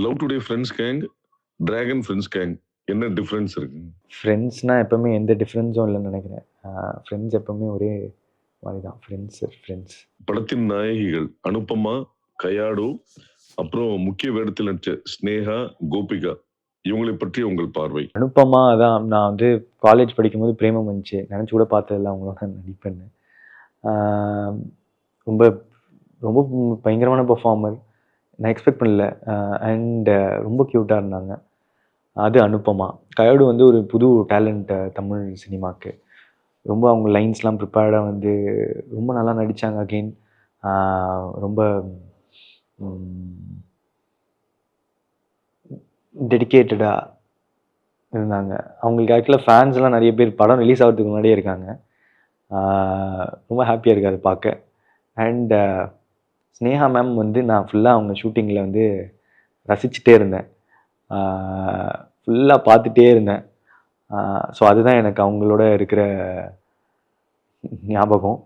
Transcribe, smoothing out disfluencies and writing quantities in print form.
Love today friends gang, dragon friends gang என்ன difference இருக்கு? ஃப்ரெண்ட்ஸ்னால் எப்பவுமே எந்த டிஃப்ரென்ஸும் இல்லைன்னு நினைக்கிறேன். ஃப்ரெண்ட்ஸ் எப்பவுமே ஒரே மாதிரி தான். ஃப்ரெண்ட்ஸ். படத்தின் நாயகிகள் அனுபமா, கயாடு, அப்புறம் முக்கிய வேடத்தில் நடிச்ச ஸ்னேகா, கோபிகா இவங்களை பற்றி உங்கள் பார்வை? அனுப்பமா தான். நான் வந்து காலேஜ் படிக்கும்போது பிரேமம் வந்துச்சு. நினச்சி கூட பார்த்ததில்ல அவங்களோட நடிப்பேன்னு. ஆஹ் ரொம்ப ரொம்ப பயங்கரமான பெர்ஃபார்மர். நான் எக்ஸ்பெக்ட் பண்ணல. அண்ட் ரொம்ப க்யூட்டாக இருந்தாங்க. அது அனுப்பமா. கயடு வந்து ஒரு புது டேலண்ட் தமிழ் சினிமாக்கு. ரொம்ப அவங்க லைன்ஸ்லாம் ப்ரிப்பேர்டாக வந்து ரொம்ப நல்லா நடித்தாங்க. அகெயின் ரொம்ப டெடிக்கேட்டடாக இருந்தாங்க. அவங்களுக்கு ஆக்சுவலாக ஃபேன்ஸ்லாம் நிறைய பேர் படம் ரிலீஸ் ஆகிறதுக்கு முன்னாடியே இருக்காங்க. ரொம்ப ஹாப்பியாக இருக்குது அதை பார்க்க. அண்ட் ஸ்னேகா மேம் வந்து நான் ஃபுல்லாக அவங்க ஷூட்டிங்கில் வந்து ரசிச்சுட்டே இருந்தேன். ஃபுல்லாக பார்த்துட்டே இருந்தேன். ஸோ அதுதான் எனக்கு அவங்களோட இருக்கிற ஞாபகம்.